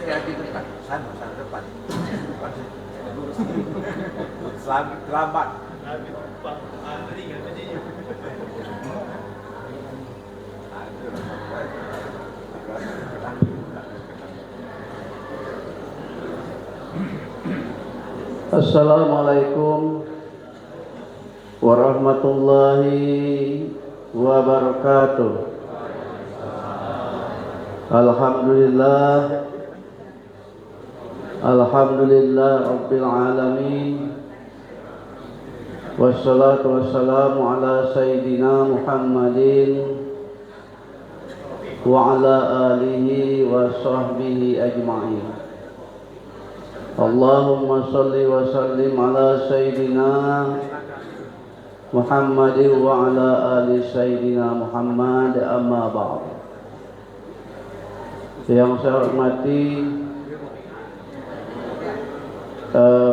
yang di depan, sana depan. Selamat. Assalamualaikum warahmatullahi wabarakatuh. Alhamdulillah rabbil alamin. Wassalatu wassalamu ala sayyidina Muhammadin wa ala alihi wa sahbihi ajma'in. Allahumma salli wa sallim ala sayyidina Muhammadin wa ala ali sayyidina Muhammad, amma ba'd. Yang saya hormati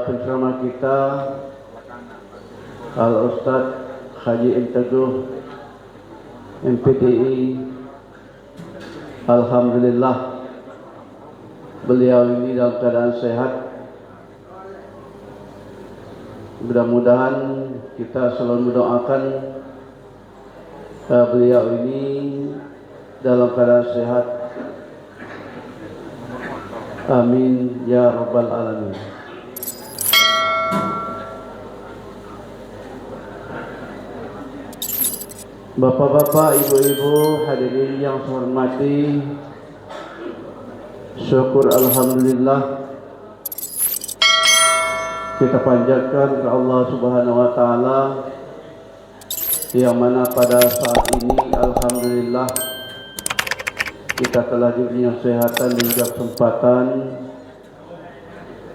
penceramah kita Al-Ustaz Haji M. Teguh MPDI. Alhamdulillah beliau ini dalam keadaan sehat. Mudah-mudahan kita selalu mendoakan beliau ini dalam keadaan sehat. Amin ya rabbal alamin. Bapak-bapak, ibu-ibu, hadirin yang saya hormati, syukur alhamdulillah kita panjatkan kepada Allah Subhanahu wa taala yang mana pada saat ini alhamdulillah kita telah diberi kesehatan dan juga kesempatan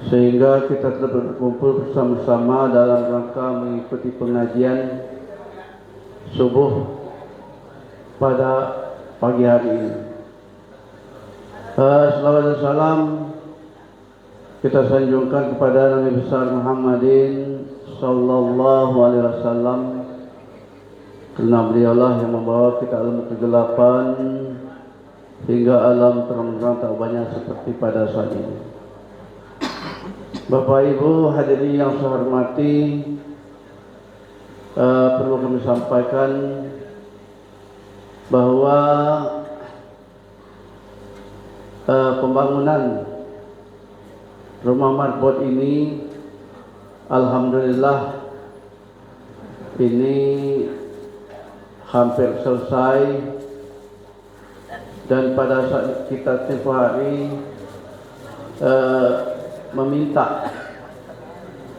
sehingga kita telah berkumpul bersama-sama dalam rangka mengikuti pengajian subuh pada pagi hari ini. Salawat dan salam kita sanjungkan kepada Nabi besar Muhammadin sallallahu alaihi wasallam, karena beliaulah yang membawa kita alam kegelapan hingga alam terang-terang tak banyak seperti pada saat ini. Bapak Ibu hadirin yang saya hormati, perlu kami sampaikan bahwa pembangunan rumah marbot ini alhamdulillah ini hampir selesai, dan pada saat kita tempoh hari meminta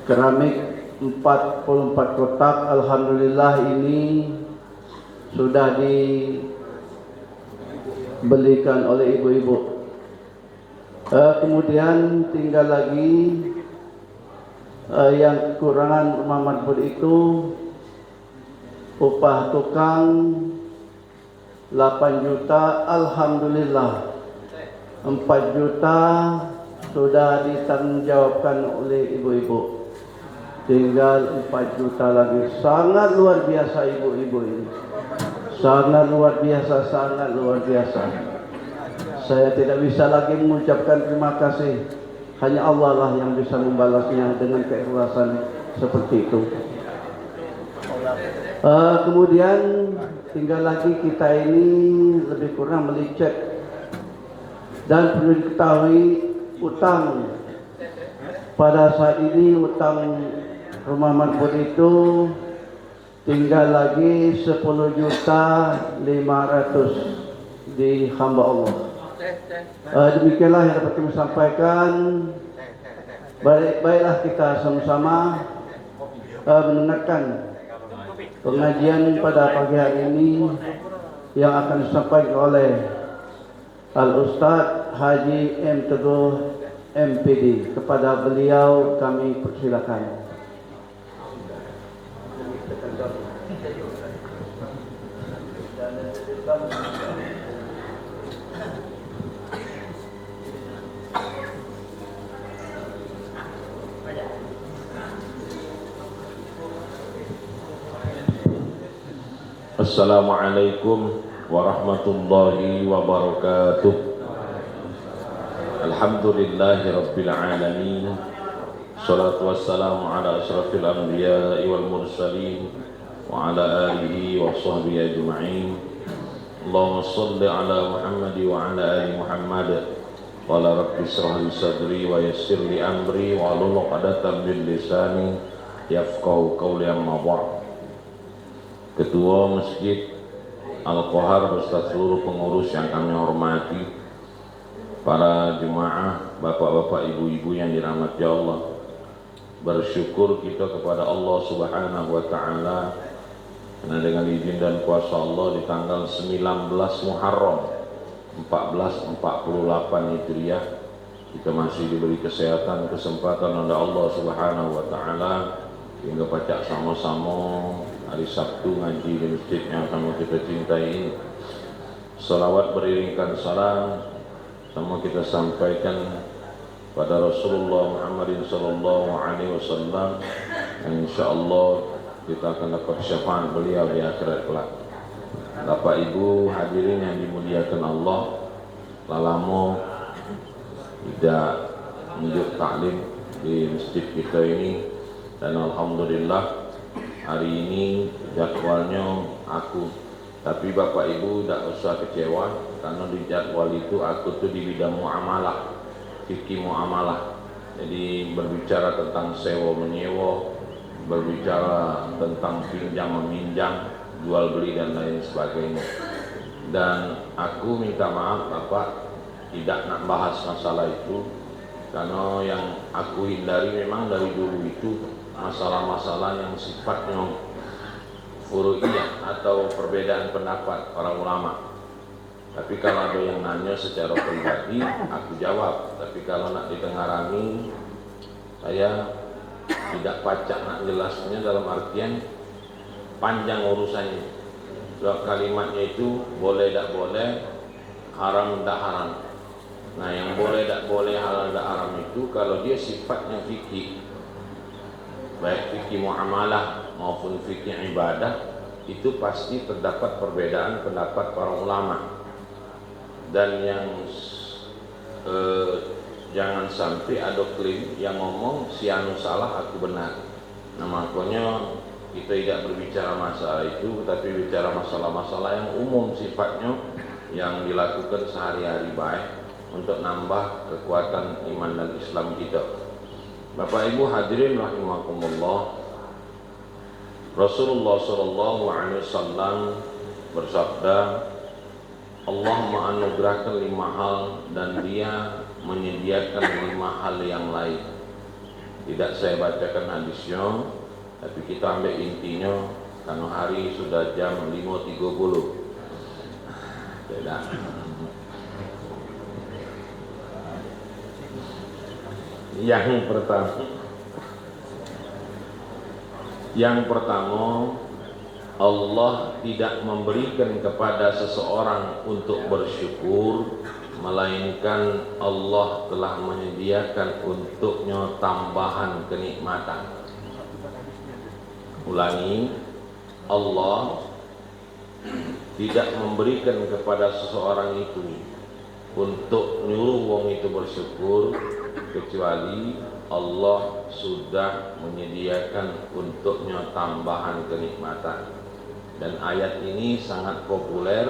keramik 44 kotak, alhamdulillah ini sudah dibelikan oleh ibu-ibu. Kemudian tinggal lagi yang kekurangan rumah marbot itu upah tukang 8 juta, alhamdulillah 4 juta sudah ditanggungjawabkan oleh ibu-ibu, tinggal 4 juta lagi. Sangat luar biasa ibu-ibu ini, sangat luar biasa, sangat luar biasa. Saya tidak bisa lagi mengucapkan terima kasih, hanya Allah lah yang bisa membalasnya dengan keikhlasan seperti itu. Kemudian tinggal lagi kita ini lebih kurang melicet, dan perlu diketahui utang pada saat ini, utang rumah marbot itu tinggal lagi 10.500.000 di hamba Allah. Demikianlah yang dapat kami sampaikan. Baiklah kita sama-sama mendengarkan pengajian pada pagi hari ini yang akan disampaikan oleh Al-Ustaz Haji M. Teguh MPD. Kepada beliau kami persilakan. Assalamualaikum warahmatullahi wabarakatuh. Alhamdulillahi Rabbil Alamin. Salatu wassalamu ala ashrafil anbiya'i wal mursalin wa ala alihi wa sahbihi ajma'in. Allahumma salli ala Muhammad wa ala ali Muhammad. Qala rabbi israh li sadri wa yassir li amri wa hlul 'uqdatam min lisani yafqahu qawli. Amma ba'd. Ketua Masjid Al-Qahar beserta seluruh pengurus yang kami hormati, para jemaah, bapak-bapak, ibu-ibu yang dirahmati Allah, bersyukur kita kepada Allah Subhanahu wa Ta'ala karena dengan izin dan kuasa Allah di tanggal 19 Muharram 1448 Hijriah kita masih diberi kesehatan, kesempatan oleh Allah Subhanahu wa Ta'ala hingga baca sama-sama hari Sabtu ngaji di masjid yang kami kita cintai ini. Salawat beriringkan salam sama kita sampaikan pada Rasulullah Muhammadin sallallahu alaihi wasallam, yang insyaallah kita akan dapat syafaat beliau di akhirat kelak. Bapak Ibu hadirin yang dimuliakan Allah, lalamo tidak menunjuk taklim di masjid kita ini, dan alhamdulillah hari ini jadwalnya aku. Tapi Bapak Ibu tidak usah kecewa, karena di jadwal itu aku tuh di bidang muamalah, fikih muamalah. Jadi berbicara tentang sewa menyewa, berbicara tentang pinjam meminjam, jual beli dan lain sebagainya. Dan aku minta maaf Bapak, tidak nak bahas masalah itu, karena yang aku hindari memang dari dulu itu masalah-masalah yang sifatnya furu'iyah atau perbedaan pendapat para ulama. Tapi kalau ada yang nanya secara pribadi, aku jawab. Tapi kalau nak ditengarangi, saya tidak pacak nak jelasnya, dalam artian panjang urusannya. Sebab kalimatnya itu boleh tak boleh, haram tak haram. Nah, yang boleh tak boleh, halal tak haram itu kalau dia sifatnya fikih, baik fikih muamalah maupun fikih ibadah, itu pasti terdapat perbedaan pendapat para ulama. Dan yang jangan sampai ada klaim yang ngomong si anu salah aku benar. Nah, makanya kita tidak berbicara masalah itu, tapi bicara masalah-masalah yang umum sifatnya, yang dilakukan sehari-hari baik untuk nambah kekuatan iman dan Islam kita. Bapak Ibu hadirin rahimakumullah, Rasulullah sallallahu alaihi wasallam bersabda, Allah menganugerahkan 5 hal dan dia menyediakan 5 hal yang lain. Tidak saya bacakan hadisnya, tapi kita ambil intinya karena hari sudah jam 5.30. Tidak. Yang pertama, Allah tidak memberikan kepada seseorang untuk bersyukur, melainkan Allah telah menyediakan untuknya tambahan kenikmatan. Ulangi, Allah tidak memberikan kepada seseorang itu untuk nyuruh wong itu bersyukur, kecuali Allah sudah menyediakan untuknya tambahan kenikmatan. Dan ayat ini sangat populer,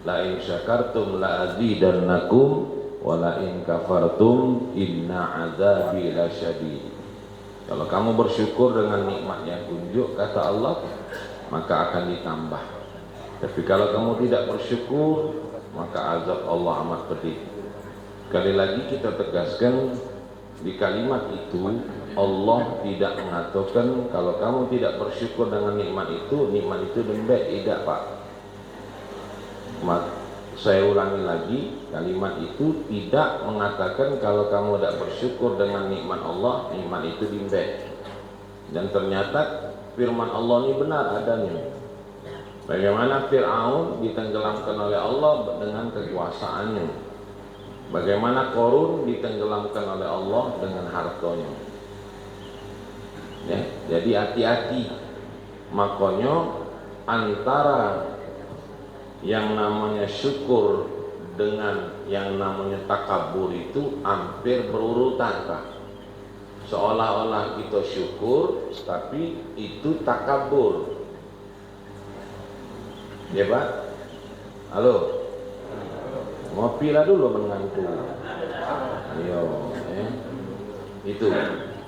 la in syakartum la azidannakum wa la in kafartum inna azabi lasyadid. Kalau kamu bersyukur dengan nikmat yang kunjuk, kata Allah, maka akan ditambah. Tapi kalau kamu tidak bersyukur, maka azab Allah amat pedih. Sekali lagi kita tegaskan, di kalimat itu Allah tidak mengatakan kalau kamu tidak bersyukur dengan nikmat itu lembek. Tidak, Pak. Saya ulangi lagi, kalimat itu tidak mengatakan kalau kamu tidak bersyukur dengan nikmat Allah, nikmat itu lembek. Dan ternyata firman Allah ini benar adanya. Bagaimana Fir'aun ditenggelamkan oleh Allah dengan kekuasaannya, bagaimana Qarun ditenggelamkan oleh Allah dengan hartanya. Ya, jadi hati-hati. Makanya antara yang namanya syukur dengan yang namanya takabur itu hampir berurutan, Pak. Seolah-olah kita syukur, tapi itu takabur. Ya Pak? Halo? Ngopilah dulu mengantuk. Ayo, itu.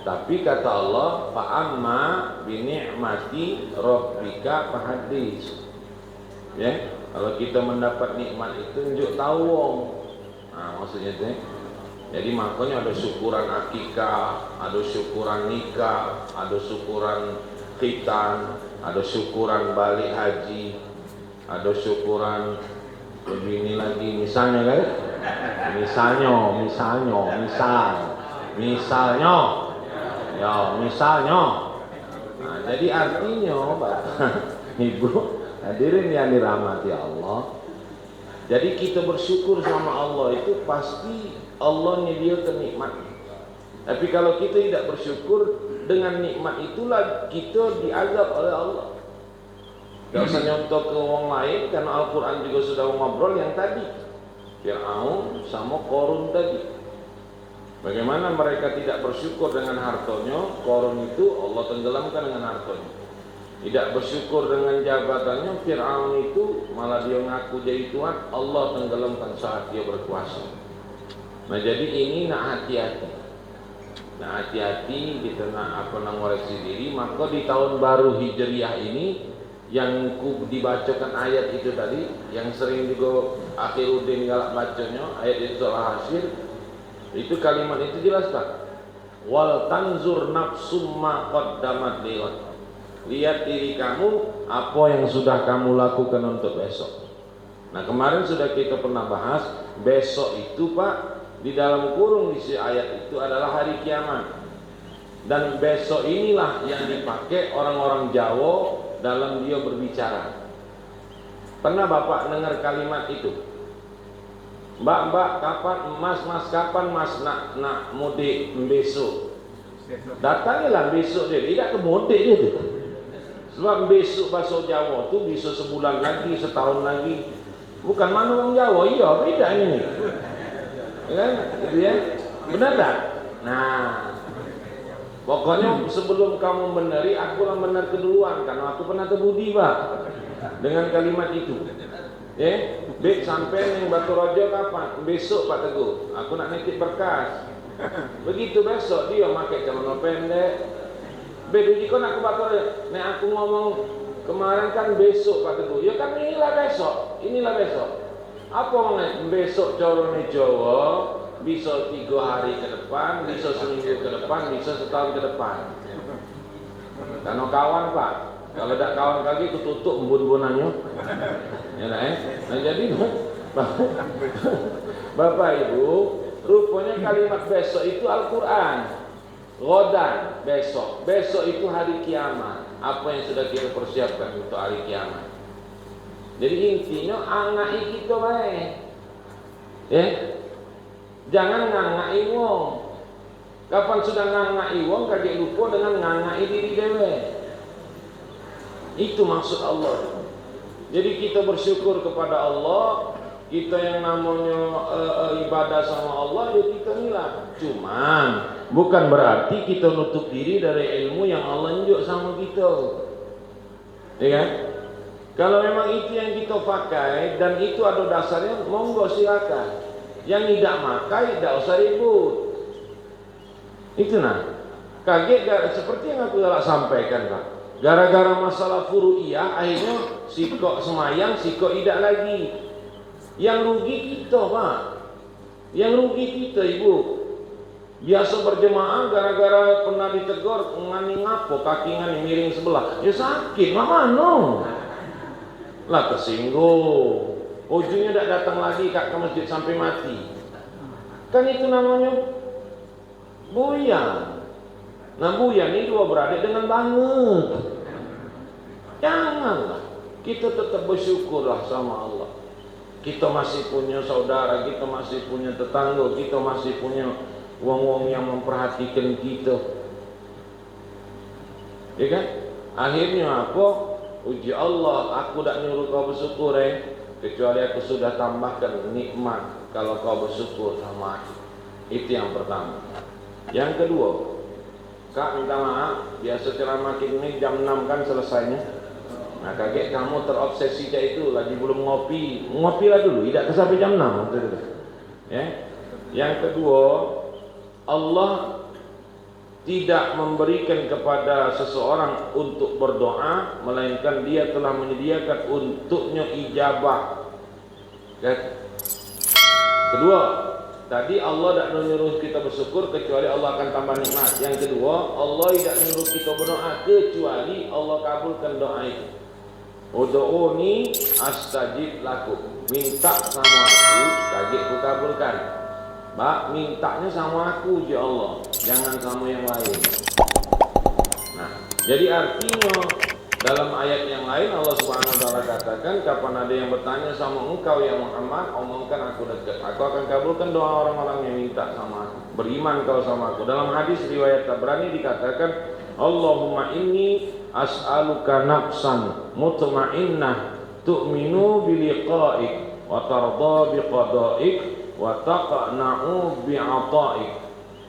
Tapi kata Allah, fa'amma bini'mati rabbika fahadis. Ya, kalau kita mendapat nikmat itu tunjuk tahu wong. Nah, maksudnya itu. Jadi makanya ada syukuran akikah, ada syukuran nikah, ada syukuran khitan, ada syukuran balik haji, ada syukuran begini lagi. Misalnya kan? Misalnya. Ya, misalnya. Nah, jadi artinya, Bapak, Ibu, hadirin yang dirahmati Allah. Jadi kita bersyukur sama Allah itu pasti Allah nyediakan nikmat. Tapi kalau kita tidak bersyukur, dengan nikmat itulah kita diazab oleh Allah. Tidak usah nyontoh ke orang lain, karena Al-Quran juga sudah ngobrol yang tadi, Fir'aun sama Qarun tadi. Bagaimana mereka tidak bersyukur dengan hartanya, Qarun itu Allah tenggelamkan dengan hartanya. Tidak bersyukur dengan jabatannya, Fir'aun itu malah dia ngaku jadi Tuhan, Allah tenggelamkan saat dia berkuasa. Nah jadi ini nak hati-hati. Nah hati-hati kita nak ngoreksi diri. Maka di tahun baru Hijriah ini yang dibacakan ayat itu tadi, yang sering juga Akhiruddin galak bacanya, ayat itu surah Hasyr. Itu kalimat itu jelas tak? Wal tanzur nafsum ma qaddamat liwat. Lihat diri kamu apa yang sudah kamu lakukan untuk besok. Nah kemarin sudah kita pernah bahas, besok itu Pak, di dalam kurung isi ayat itu adalah hari kiamat. Dan besok inilah yang dipakai orang-orang Jawa dalam dia berbicara. Pernah Bapak dengar kalimat itu? Mbak kapan, mas kapan mas nak mudik besok? Datangilah besok dia, tidak ke mudik dia tu. Sebab besok bahasa Jawa tu bisa sebulan lagi, setahun lagi. Bukan mana orang Jawa, iya beda ini. Kan? Gitu ya. Benar tak? Nah, pokoknya sebelum kamu benari, aku lah benar keduluan, karena aku pernah terbudi Pak dengan kalimat itu. Bek sampai yang Batu Raja kapan? Besok Pak Teguh. Aku nak nitip berkas. Begitu besok dia pakai celana pendek. Bek duji kau nak ke Batu Raja. Nek aku ngomong kemarin kan besok Pak Teguh. Ya kan inilah besok. Apa mengenai besok corone Jawa? Bisa 3 hari ke depan, bisa seminggu ke depan, bisa setahun ke depan. Karena kawan Pak. Kalau tidak kawan kaki itu tutup embun-embunannya. Ya nah jadi Bapak Ibu, rupanya kalimat besok itu Al-Quran. Ghadan, besok. Besok itu hari kiamat. Apa yang sudah kita persiapkan untuk hari kiamat. Jadi intinya angai kita baik. Ya. Jangan ngangai wong. Kapan sudah ngangai wong, kagak lupa dengan ngangai diri dewe. Itu maksud Allah. Jadi kita bersyukur kepada Allah. Kita yang namanya ibadah sama Allah, ya kita inilah. Cuman bukan berarti kita nutup diri dari ilmu yang Allah nunjuk sama kita. Ya kan? Kalau memang itu yang kita pakai dan itu ada dasarnya, monggo silakan. Yang tidak pakai, tidak usah ribut. Itu nah. Kaget seperti yang aku telah sampaikan Pak. Gara-gara masalah furu'iyah, akhirnya sikok semayang, sikok tidak lagi. Yang rugi kita Pak. Yang rugi kita Ibu. Biasa berjemaah gara-gara pernah ditegur ngani ngapo, kaki ngani miring sebelah. Ya sakit, mana? Lah tersinggung. Ujungnya tidak datang lagi ke masjid sampai mati. Kan itu namanya buyang. Nah buyang ini dua beradik dengan banget. Janganlah. Kita tetap bersyukurlah sama Allah. Kita masih punya saudara, kita masih punya tetangga, kita masih punya wong-wong yang memperhatikan kita. Ya kan? Akhirnya apa? Uji Allah, aku tak nyuruh kau bersyukur kecuali aku sudah tambahkan nikmat kalau kau bersyukur sama aku. Itu yang pertama. Yang kedua, Kak minta maaf, biasa ceramah ini jam 6 kan selesainya. Nah kaget kamu terobsesi kayak itu, lagi belum ngopi, ngopilah dulu, tidak sampai jam 6. Ya. Yang kedua, Allah tidak memberikan kepada seseorang untuk berdoa, melainkan Dia telah menyediakan untuknya ijabah. Kedua, tadi Allah tidak menyuruh kita bersyukur kecuali Allah akan tambah nikmat. Yang kedua, Allah tidak menyuruh kita berdoa kecuali Allah kabulkan doa itu. Ud'uni astajib lakum. Minta sama aku, kaget ku kabulkan. Mbak, mintanya sama aku ya Allah, jangan sama yang lain. Nah, jadi artinya dalam ayat yang lain Allah Subhanahu wa taala katakan, kapan ada yang bertanya sama engkau ya Muhammad, omongkan aku dekat. Aku akan kabulkan doa orang-orang yang minta sama aku. Beriman kau sama aku. Dalam hadis riwayat Tabrani dikatakan, Allahumma inni as'aluka nafsan mutmainnah tu'minu biliqa'ik wa tarda biqada'ik wa taqna'u bi'ata'ik.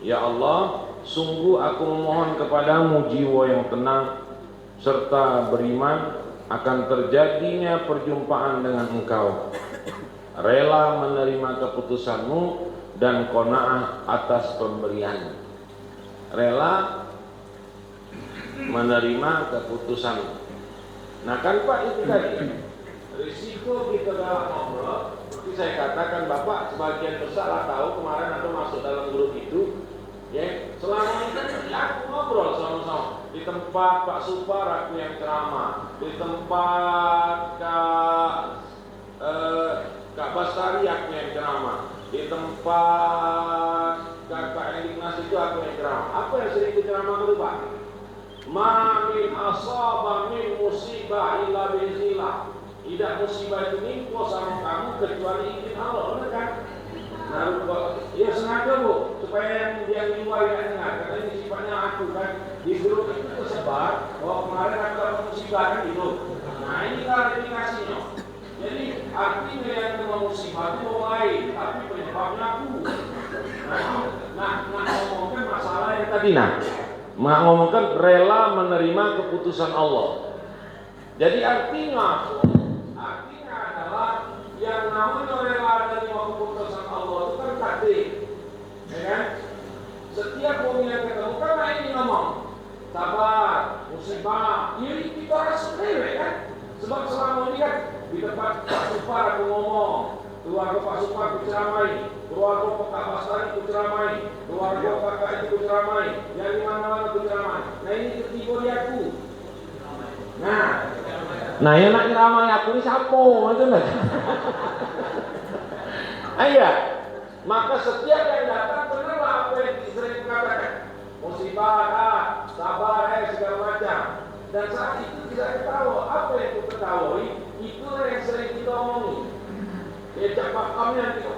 Ya Allah, sungguh aku memohon kepadamu jiwa yang tenang serta beriman akan terjadinya perjumpaan dengan engkau, rela menerima keputusanmu dan qanaah atas pemberianmu. Rela menerima keputusanmu. Nah kan Pak, itu tadi risiko kita dalam ngobrol. Seperti saya katakan, Bapak sebagian besar lah tahu kemarin atau masuk dalam grup itu. Ya, selama ini kan aku ngobrol sama-sama di tempat Pak Supar aku yang ceramah, di tempat Kak Bastari aku yang ceramah, di tempat Kak Ignas itu aku yang ceramah. Apa yang sering aku ceramah itu Pak? Ma min asaba min musibah illa biiznillah. Tidak musibah itu nimpo sama kamu kecuali izin Allah, benar kan? Nah, ya sengaja Bu, supaya yang di luar yang dengar, karena ini sifatnya aku kan. Di grup itu tersebar bahwa kemarin ada musibah kan gitu. Nah ini klarifikasinya. Jadi artinya yang kena musibah itu orang lain, tapi penyebabnya aku. Nah ngomongkan masalah yang tadi ngomongkan rela menerima keputusan Allah. Jadi artinya adalah yang namanya rela menerima keputusan Allah itu kan takdir, ya kan? Setiap momen yang ketemu karena ini ngomong sabar, musibah, ini kita harus sepele kan? Sebab selama ini kan di tempat Pak Supar aku ngomong, keluarga Pak Supar aku ceramai, keluarga Pak Bastari aku ceramai, keluarga kakak itu aku ceramai, yang di mana-mana aku ceramai. Nah ini ketiga di aku. Nah yang nak ceramai aku ini siapa? Itu enggak? Iya. Maka setiap yang datang benarlah apa yang sering dikatakan. Musibah, sabar, segala macam. Dan saat itu kita ketawa. Apa yang kita ketahui, itulah yang sering kita omongi. Ya cepat kami yang kita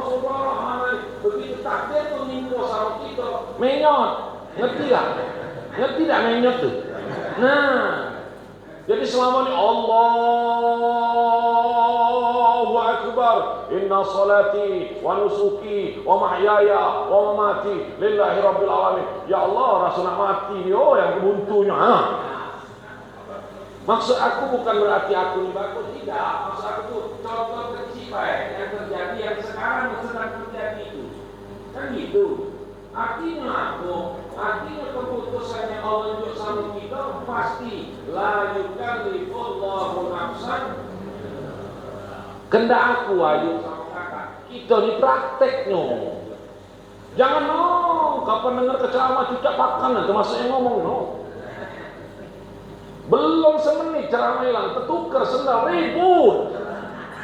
saudara, mana begitu takdir itu minggu sama kita. Menyot, ngerti tak? Ngerti tak menyot tuh? Nah, jadi selama ini Allahu Akbar, inna salati wa nusuki wa mahyaya wa mamati lillahi rabbil alamin. Ya Allah, rasa nak mati ni yang kebuntunya. Maksud aku bukan berarti aku ni bagus, tidak. Maksud aku tu contoh kecil yang terjadi, yang sekarang sedang terjadi itu. Kan gitu. Artinya apa? Artinya keputusan yang Allah tunjuk sama kita pasti la yukallifullahu nafsan. Kendak aku ayo sama kakak. Kita di prakteknya. Jangan kapan dengar ceramah cucak pakan termasuk yang ngomong Belum semenit ceramah hilang, tertukar sendal ribut.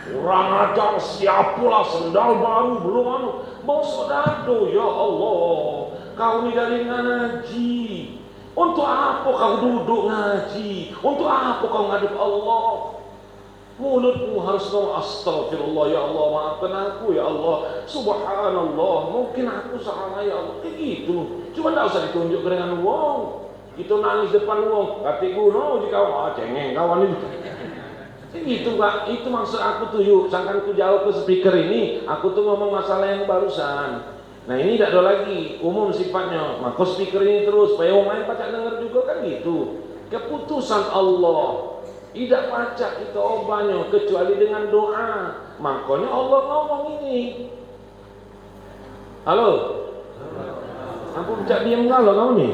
Kurang ajar siapalah sendal baru belum mau sodado ya Allah. Kau ni dari ngaji. Untuk apa kau duduk ngaji? Untuk apa kau ngadep Allah? Mulutmu harus ngomong astagfirullah ya Allah, maafkan aku ya Allah, subhanallah, mungkin aku salah ya Allah, kayak gitu. Cuma tak usah ditunjuk dengan uang. Kita nangis depan uang, kata guru jika cengeng kawan itu. Itu Pak, itu maksud aku tuh yuk, sangkan ku jauh ke speaker ini, aku tuh ngomong masalah yang barusan. Nah ini tidak ada lagi, umum sifatnya, maka speaker ini terus, supaya orang lain pacak dengar juga kan gitu. Keputusan Allah, tidak pacak kita obahnya, kecuali dengan doa. Makanya Allah ngomong ini. Halo? Aku pacak diam kalau kamu nih?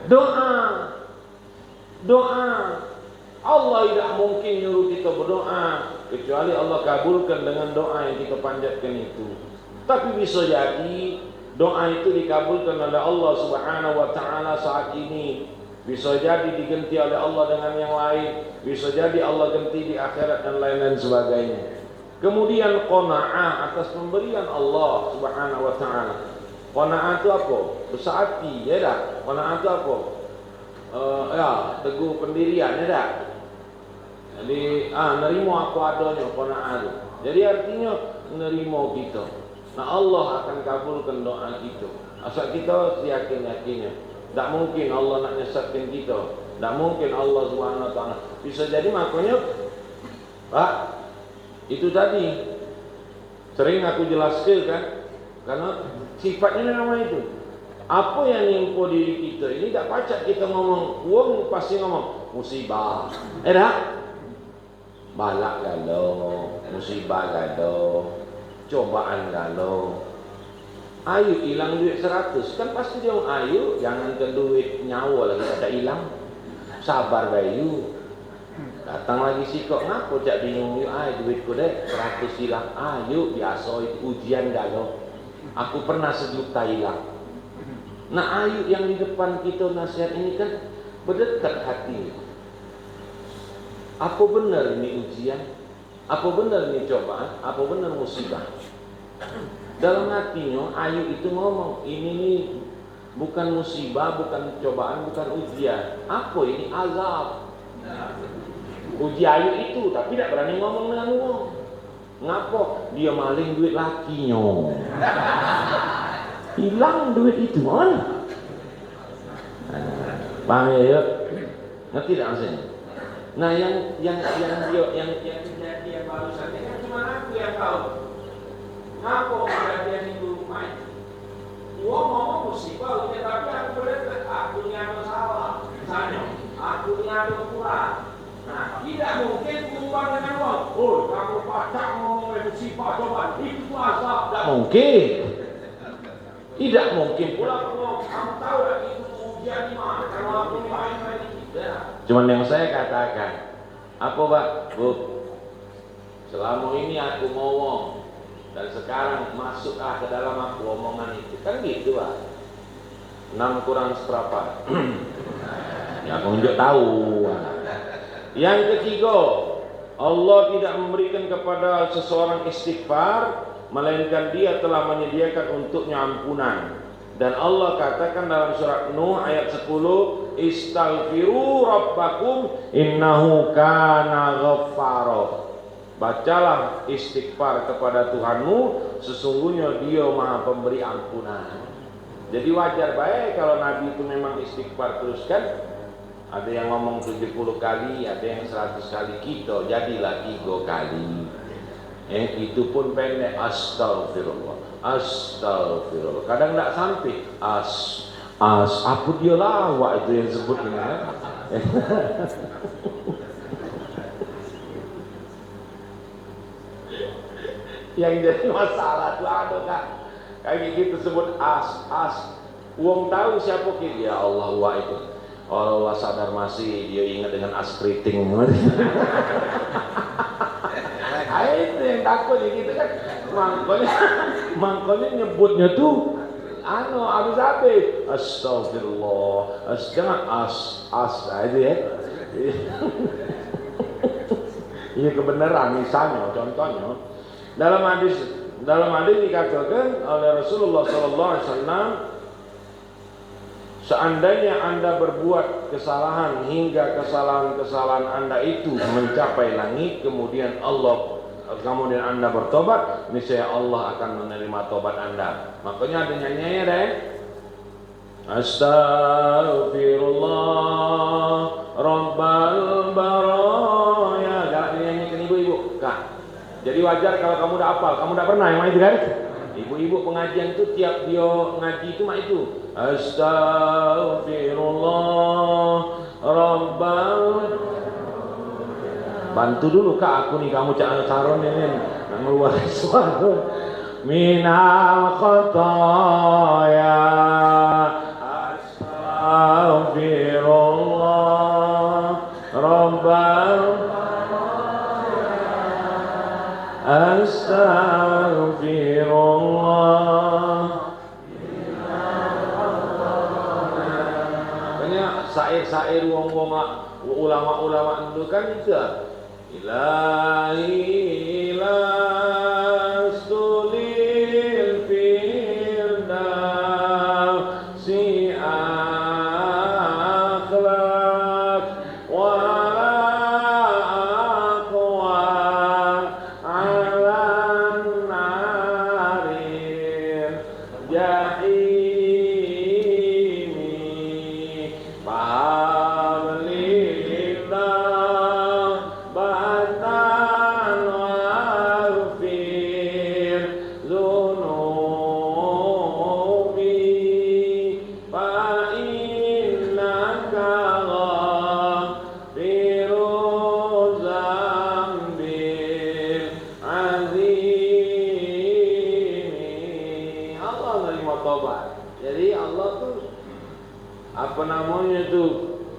Doa. Doa. Allah tidak mungkin nyuruh kita berdoa kecuali Allah kabulkan dengan doa yang kita panjatkan itu. Tapi bisa jadi doa itu dikabulkan oleh Allah Subhanahu wa taala saat ini. Bisa jadi diganti oleh Allah dengan yang lain, bisa jadi Allah ganti di akhirat dan lain-lain sebagainya. Kemudian qanaah atas pemberian Allah Subhanahu wa taala. Qanaah itu apa? Besar hati, ya dah. Qanaah itu apa? Teguh pendirian, ya dah. Jadi nerimo aku adanya qanaah itu. Jadi artinya nerimo kita. Nah Allah akan kabulkan doa kita. Asal kita yakin-yakinnya. Tak mungkin Allah nak nyesatkan kita. Tak mungkin Allah Subhanahu wa taala. Bisa jadi makanya Pak, itu tadi sering aku jelaskan kan, karena sifatnya nama itu. Apa yang nimpo diri kita ini tak pacak kita ngomong. Wong pasti ngomong musibah. Dah? Balak galau, musibah galau, cobaan galau. Ayu hilang duit 100, kan pasti dia orang ayu, jangan ke duit nyawa lagi ada hilang. Sabar bayu. Datang lagi si kok ngapo cak bingung yu duitku deh 100 hilang. Ayu biasa itu ujian galau. Aku pernah sejuta hilang. Nah ayu yang di depan kita nasihat ini kan berdekat hati. Apa benar ini ujian? Apa benar ini cobaan? Apa benar musibah? Dalam hatinya Ayu itu ngomong, ini bukan musibah, bukan cobaan, bukan ujian. Apa ini? Azab. Uji Ayu itu, tapi tidak berani ngomong dengan uang. Ngapa? Dia maling duit lakinya. Hilang duit itu mana? Paham ya? Ngerti tidak maksudnya? Nah yang terjadi yang barusan ini kan cuma aku yang tahu. Ngapa kejadian itu main? Gua ngomong musibah, tapi aku berdekat, aku ada salah. Misalnya, aku ada kurang. Nah, tidak mungkin berubah dengan uang. Oh, kamu pacak ngomong musibah, coba itu azab. Tidak mungkin. Tidak mungkin pula kamu tahu lagi itu ujian di mana. Kalau aku main tidak. Cuman yang saya katakan, apa Pak? Bu, selama ini aku ngomong dan sekarang masuk ke dalam aku omongan itu, kan gitu Pak. 6 kurang seberapa? Ya aku nggak tahu. Yang ketiga, Allah tidak memberikan kepada seseorang istighfar, melainkan Dia telah menyediakan untuknya ampunan. Dan Allah katakan dalam surat Nuh ayat 10, istaghfiru rabbakum innahu kana ghaffara. Bacalah istighfar kepada Tuhanmu, sesungguhnya Dia Maha Pemberi ampunan. Jadi wajar baik kalau Nabi itu memang istighfar terus kan. Ada yang ngomong 70 kali, ada yang 100 kali, kita jadilah 3 kali. Itu pun pendek, astagfirullah, astagfirullah. Kadang tidak sampai apa dia lawak itu yang sebut ini kan? Yang jadi masalah itu ada kan kayak gitu sebut uang tahu siapa kira ya Allah wa itu Allah sadar masih dia ingat dengan keriting. Itu yang takut ya gitu kan. Makanya nyebutnya tuh habis astagfirullah, jangan itu ya. Ini kebenaran misalnya contohnya dalam hadis dikatakan oleh Rasulullah SAW, seandainya Anda berbuat kesalahan hingga kesalahan Anda itu mencapai langit, kemudian Anda bertobat, niscaya Allah akan menerima tobat Anda. Makanya ada nyanyinya deh. Astaghfirullah Rabbal baraya Kak. Jadi wajar kalau kamu udah hafal, kamu udah pernah yang itu kan? Ibu-ibu pengajian itu tiap dia ngaji itu mak itu Astaghfirullah Rabbal. Bantu dulu Kak, aku nih kamu jangan saron ini nggak ngeluarin suara. Minal khotoya Astaghfirullah Rabbal. Astaghfirullah. Makanya syair-syair wong-wong ulama-ulama itu kan itu Ilahi lastulil firdausi akhlak wa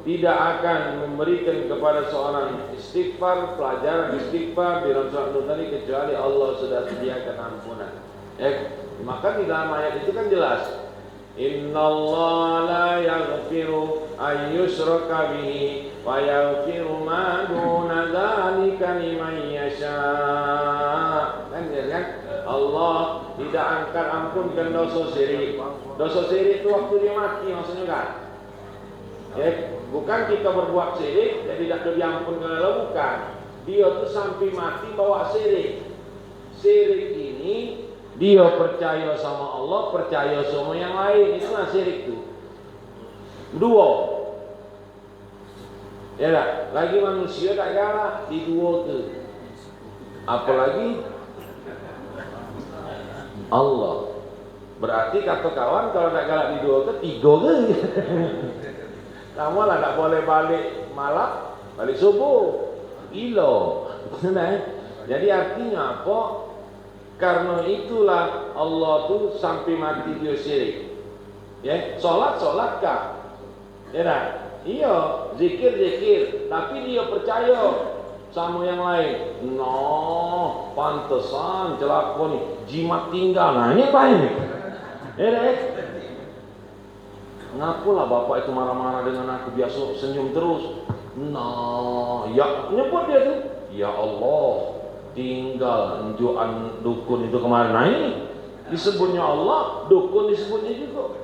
tidak akan memberikan kepada seorang istighfar, pelajaran istighfar di dalam surat Nur tadi kecuali Allah sudah sediakan ampunan. Maka di dalam ayat itu kan jelas, Innallaha la yaghfiru an yushraka bihi wa yaghfiru ma duna dzalika liman yasha. Kan Allah tidak akan ampunkan dosa syirik. Dosa syirik itu waktu dia mati maksudnya kan? Bukan kita berbuat syirik jadi tidak diampunkan Allah, bukan. Dia tuh sampai mati bawa syirik. Syirik ini dia percaya sama Allah, percaya sama yang lain, itu lah syirik tuh. Dua. Ya tak? Lagi manusia tak galak di dua tuh. Apalagi Allah. Berarti kata kawan kalau tak galak di dua ke tiga ke? Kamu lah tak boleh balik malam, balik subuh, gila. Jadi artinya apa? Karena itulah Allah tu sampai mati dia syirik. Ya, solat kah? Ya tak? Iya, zikir, tapi dia percaya sama yang lain. No, pantesan celaka ni, jimat tinggal. Nah, ini apa ini? Ya tak? Ngakulah bapak itu marah-marah dengan aku, biasa senyum terus. Nah, ya nyebut dia tuh. Ya Allah, tinggal unjukan dukun itu kemarin. Nah ini disebutnya Allah, dukun disebutnya juga.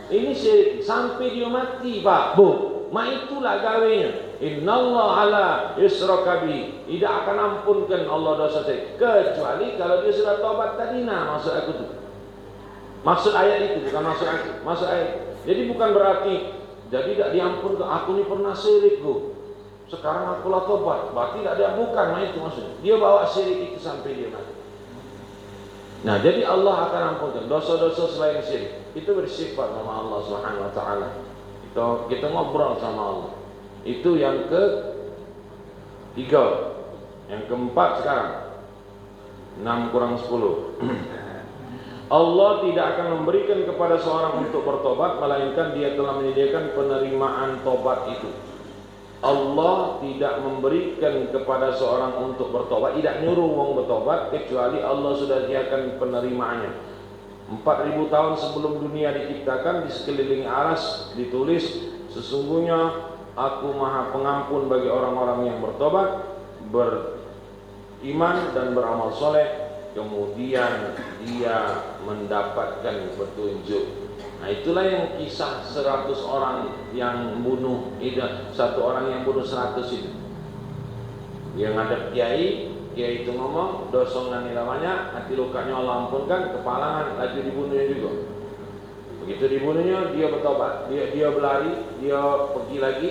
Ini syirik sampai dia mati, Pak. Bu, itulah gawenya. Innallaha ala yusraka bi. Tidak akan ampunkan Allah dosa syirik kecuali kalau dia sudah taubat tadi. Nah, maksud aku tuh. Maksud ayat itu bukan maksud ayat. Jadi bukan berarti jadi tidak diampunkan. Aku ini pernah syirik, Bu. Sekarang aku lah tobat. Berarti tidak ada, bukan. Nah itu maksudnya. Dia bawa syirik itu sampai dia mati. Nah, jadi Allah akan ampunkan dosa-dosa selain syirik. Itu bersifat sama Allah Subhanahu wa taala. Kita ngobrol sama Allah. Itu yang ketiga. Yang keempat sekarang. 6 kurang 10. Allah tidak akan memberikan kepada seorang untuk bertobat, melainkan dia telah menyediakan penerimaan tobat itu. Allah tidak memberikan kepada seorang untuk bertobat, tidak nyuruh orang bertobat, kecuali Allah sudah sediakan penerimaannya. 4000 tahun sebelum dunia diciptakan, di sekeliling aras ditulis, sesungguhnya aku maha pengampun bagi orang-orang yang bertobat, beriman dan beramal soleh. Kemudian dia mendapatkan petunjuk. Nah itulah yang kisah 100 orang yang bunuh, satu orang yang bunuh 100 itu. Yang ada kiai itu ngomong dosongan namanya, hati lukanya Allah ampunkan, kepalangan lagi dibunuhnya juga. Begitu dibunuhnya dia bertobat, dia berlari, dia pergi lagi.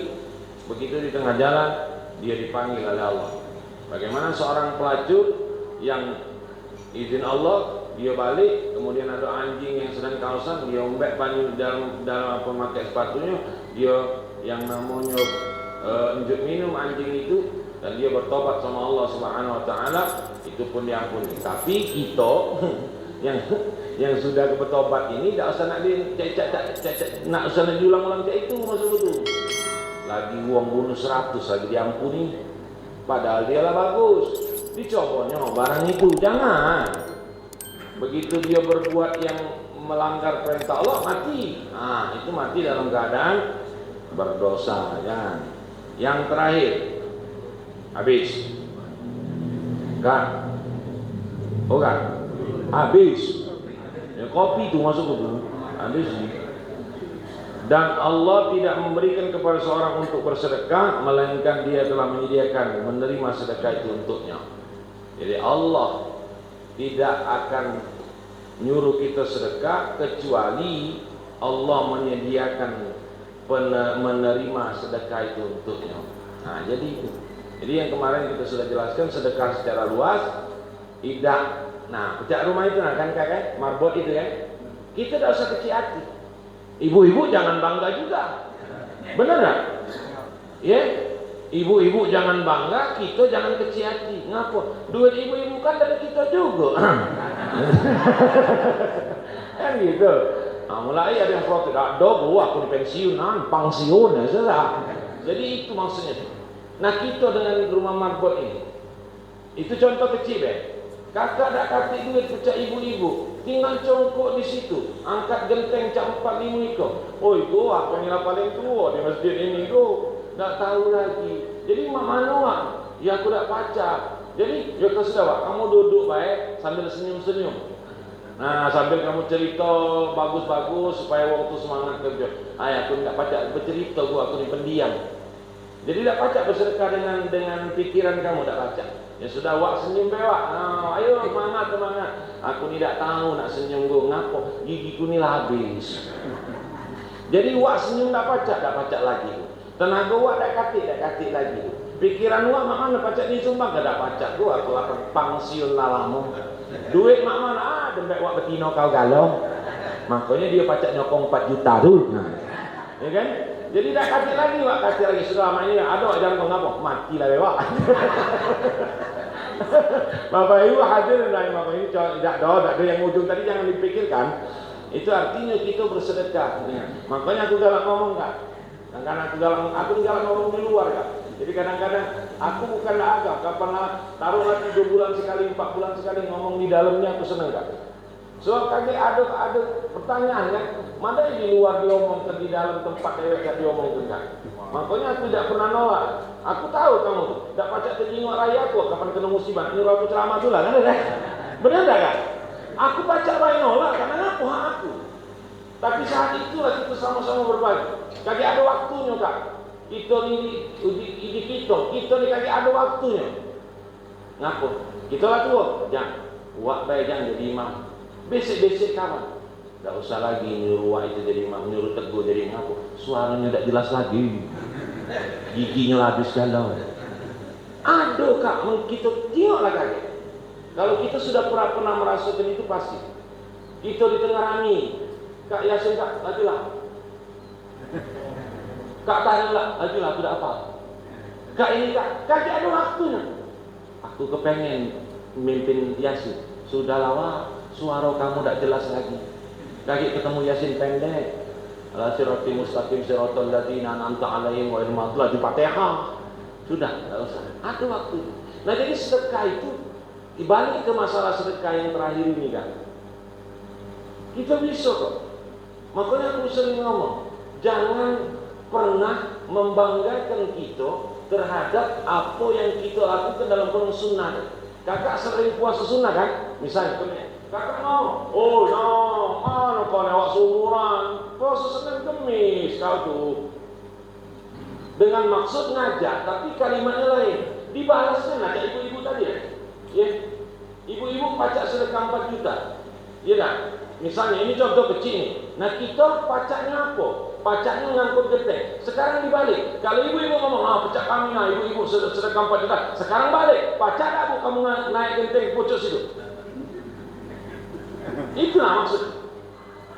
Begitu di tengah jalan dia dipanggil oleh Allah. Bagaimana seorang pelacur yang izin Allah dia balik, kemudian ada anjing yang sedang kausan, dia ombek banyu dalam memakai sepatunya, dia yang namanya unjuk minum anjing itu, dan dia bertobat sama Allah Subhanahu Wa Taala, itu pun diampuni. Tapi kita yang sudah bertobat ini tidak usah nak usah nak diulang-ulang kayak itu maksud itu. Lagi uang bonus 100 lagi diampuni, padahal dia lah bagus. Dicobanya barang itu jangan. Begitu dia berbuat yang melanggar perintah Allah, mati. Nah, itu mati dalam keadaan berdosa, kan. Yang terakhir, habis. Kan? Oh kan? Habis. Ya, kopi itu masuk ke dulu. Habis. Dan Allah tidak memberikan kepada seorang untuk bersedekah, melainkan Dia telah menyediakan menerima sedekah itu untuknya. Jadi Allah tidak akan nyuruh kita sedekah kecuali Allah menyediakan menerima sedekah itu untuknya. Nah, jadi yang kemarin kita sudah jelaskan, sedekah secara luas tidak. Nah, pecah rumah itu kan kakak marbot itu ya. Kita tidak usah kecil hati. Ibu-ibu jangan bangga juga. Benar enggak? Ya. Ibu-ibu jangan bangga, kita jangan kecil hati. Ngapa? Duit ibu-ibu kan dari kita juga. Kan gitu. Nah, mulai ada yang protes, "Dok, aku di pensiunan, pensiun ya sudah." Jadi itu maksudnya. Nah, kita dengan rumah marbot ini, itu contoh kecil ya. Kakak dak kasih duit pecah ibu-ibu, tinggal congkok di situ, angkat genteng cak 45 iko. Oh itu aku yang paling tua di masjid ini tu. Tak tahu lagi. Jadi mak mana wak? Ya aku dak pacak. Jadi ya kau sudah wak, kamu duduk baik sambil senyum-senyum. Nah sambil kamu cerita bagus-bagus supaya waktu semangat kerja. Ayah aku tak pacak bercerita aku ni pendiam. Jadi tak pacak bersedekah dengan pikiran kamu tak pacak. Ya sudah wak senyum bewak. Nah, ayo semangat. Aku ni tak tahu nak senyum go ngapo. Gigiku ni lah habis. Jadi wak senyum tak pacak lagi. Tenaga wak dak katik lagi. Pikiran wak mak mana pacak disumbang dak pacak gua aku akan pensiun lalamu. Duit mak mana dembek wak betino kau galong. Makanya dia pacak nyokong 4 juta tu. Nah. Ya kan? Jadi dak katik lagi wak katik lagi sudah mak ini ada jangan kau ngapo mati lah wak. Bapak Ibu hadir dan Bapak Ibu tidak ada yang ujung tadi jangan dipikirkan. Itu artinya kita bersedekah. Makanya aku galak ngomong Kak. Kadang-kadang aku galak ngomong di luar Kak. Jadi kadang-kadang aku bukan agak kapan taruhlah 3 bulan sekali, 4 bulan sekali ngomong di dalamnya aku senang Kak. So kaki ada pertanyaan kan, mana yang di luar diomongkan di dalam tempat dewek diomongkan Kak. Makanya aku tidak pernah nolak. Aku tahu kamu tuh, tidak pacak terjenguk raya aku kapan kena musibah, nyuruh aku ceramah dulu lah kan ada. Benar tak Kak? Aku pacak baik nolak karena ngaku hak aku. Tapi saat itulah kita sama-sama berbagi. Kaki ada waktunya Kak. Kita ni kita ni kaki ada waktunya. Ngaku? Kita lah tua. Jangan. Wak baik jangan jadi imam. Besok kawan. Tak usah lagi nyuruh wak itu jadi imam, nyuruh teguh jadi ngaku. Suaranya tak jelas lagi. Giginya lah habis galau. Aduh Kak, kita tengoklah kaki. Kalau kita sudah pernah merasakan itu pasti. Kita di tengah rami. Kak Yasin Kak, lajulah. Kak Tahirlah, lajulah, tidak apa. Kak ini Kak, kaki ada waktunya. Aku kepengen memimpin Yasin. Sudah lama, suara kamu tak jelas lagi. Kaki ketemu Yasin pendek. Ala sirati mustaqim siratal ladzina an'amta 'alaihim ghairil maghdubi 'alaihim di Fatihah. Sudah, tak usah. Ada waktu. Nah jadi sedekah itu dibalik ke masalah sedekah yang terakhir ini Kak. Kita bisa kok. Makanya aku sering ngomong, jangan pernah membanggakan kita terhadap apa yang kita lakukan dalam bulan sunnah. Kakak sering puasa sunnah kan? Misalnya, kakak mau, oh no, mana kau lewat seumuran, puasa Senin Kemis kau tuh. Dengan maksud ngajak, tapi kalimatnya lain. Dibalasnya ngajak ibu-ibu tadi ya. Ibu-ibu pacak sedekah 4 juta. Iya kan? Misalnya ini contoh kecil nih. Nah kita pacaknya apa? pacaknya ngangkut genteng. Sekarang dibalik. Kalau ibu-ibu ngomong, pacak kami lah, ibu-ibu sedekah 4 juta. Sekarang balik, pacak tak bu kamu naik genteng pucuk situ? Itulah maksud.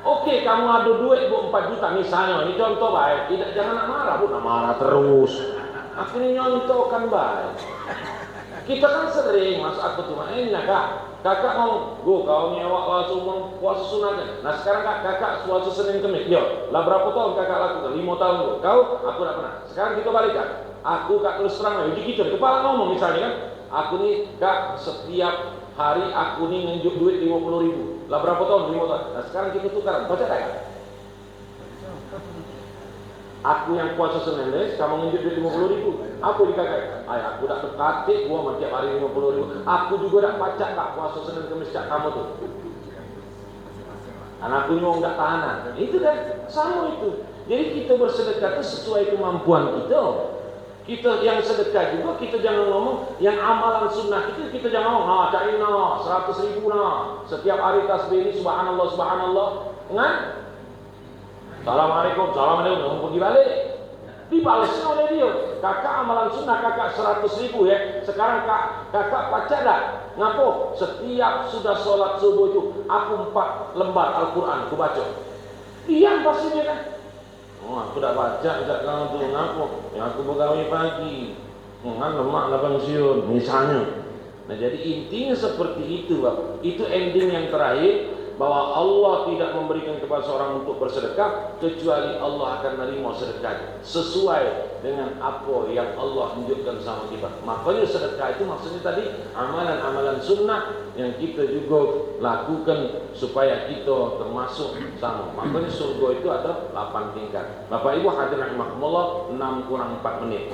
Oke, kamu ada duit bu 4 juta misalnya, ini contoh baik. Tidak, jangan nak marah bu, nak marah terus. Aku ini nyontohkan baik. Kita kan sering masuk aku tuh, kakak ngomong, kau nyewa puasa sunat kan? Nah sekarang kakak puasa Senin Kemis, yo, lah berapa tahun kakak lakukan? 5 tahun bu. Kau, aku tidak pernah. Sekarang kita balikan. Aku kak terus terang, jadi gitu. Kepala ngomong misalnya kan, aku nih kak setiap hari aku nih nunjuk duit 50.000. Lah berapa tahun? 5 tahun. Nah sekarang kita tukaran, baca tak ya? Aku yang puasa Senin Kemis, kamu nunjuk duit 50.000. Aku dikatakan, aku tak terkatik, gua tiap hari 50.000. Aku juga tak pacak kak puasa Senin Kemis cak kamu tuh. Anakku nyong tak tahanan. Itu kan sama itu. Jadi kita bersedekah itu sesuai kemampuan kita. Kita yang sedekah juga kita jangan ngomong yang amalan sunnah kita jangan ngomong, cak ini 100.000 setiap hari tasbih ini subhanallah subhanallah. Kan? Assalamualaikum, assalamualaikum, pergi balik. Dibalasnya oleh dia. Kakak amalan sunnah kakak 100.000 ya. Sekarang kakak pacak tak? Ngapo? Setiap sudah sholat subuh itu aku 4 lembar Al-Quran aku baca. Diam pasti dia kan. Aku tak baca tak kamu tu ngapo? Ya aku bergawe pagi. Kan lemak lah pensiun misalnya. Nah jadi intinya seperti itu Bapak. Itu ending yang terakhir. Bahwa Allah tidak memberikan kepada seorang untuk bersedekah kecuali Allah akan menerima sedekah sesuai dengan apa yang Allah tunjukkan sama kita. Makanya sedekah itu maksudnya tadi amalan-amalan sunnah yang kita juga lakukan supaya kita termasuk sama. Makanya surga itu ada 8 tingkat. Bapak Ibu hadirin rahimakumullah, 6 kurang 4 menit.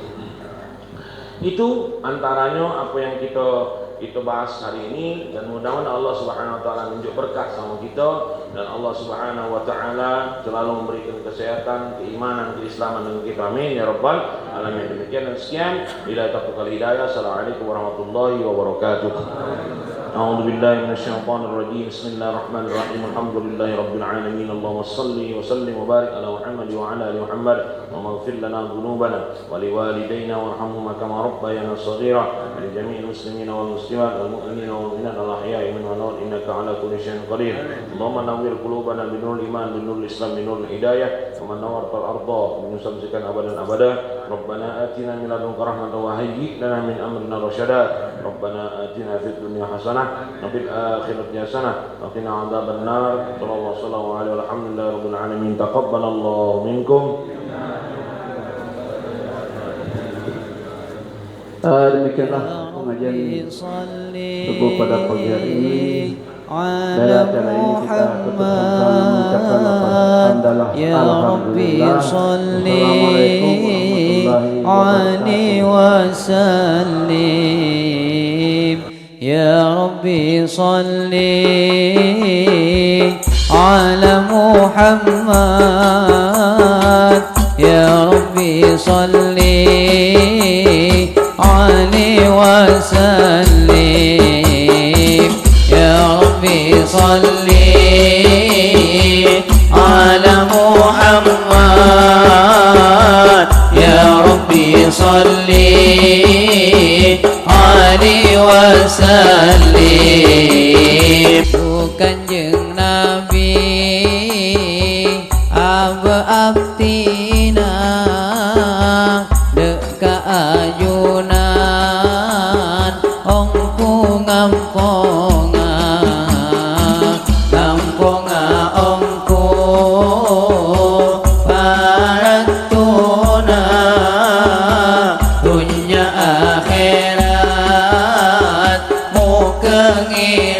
Itu antaranya apa yang kita bahas hari ini, dan mudah-mudahan Allah Subhanahu wa taala menunjuk berkat sama kita, dan Allah Subhanahu wa taala selalu memberikan kesehatan, keimanan, keislaman dengan kita. Amin ya rabbal alamin. Demikian dan sekian, bila taufiq hidayah. Assalamualaikum warahmatullahi wabarakatuh. A'udzu billahi minasyaitonir rajim. Bismillahirrahmanirrahim. Alhamdulillahi rabbil alamin. Allahumma shalli wa sallim wa barik ala Muhammad wa ala ali Muhammad. Wa ighfir lana dhunubana wa liwalidayna warhamhuma kama rabbayana shaghira. Wa li jami'il muslimina wal muslimat wal mu'minina wal mu'minat al ahya'i minhum wal amwat innaka ala kulli syai'in qadir. Allahumma nawwir qulubana binuril iman binuril islam binuril hidayah wa nawwir al-ardha min samsikan abadan abada. Rabbana atina min ladunka rahmatan wa hayyi lana min amrina rasyada. Rabbana atina fid dunya hasanah wa fil akhirati hasanah wa qina adzaban nar. Sallallahu alaihi wa alhamdulillahi rabbil alamin. Taqabbalallahu minkum. Demikianlah pengajian subuh pada pagi hari ini. Dari acara ini kita bersama-sama mengucapkan alhamdulillah. Alhamdulillah. Assalamualaikum warahmatullahi wabarakatuh. Ya Rabbi salli ala Muhammad. Ya Rabbi salli alaihi wasallim. Ya Rabbi salli ala Muhammad. Ya Rabbi salli alaihi wasallim. Kanjeng Nabi abtina deka ayunan ongku ngamponga ongku paratuna dunya akhirat mu kengi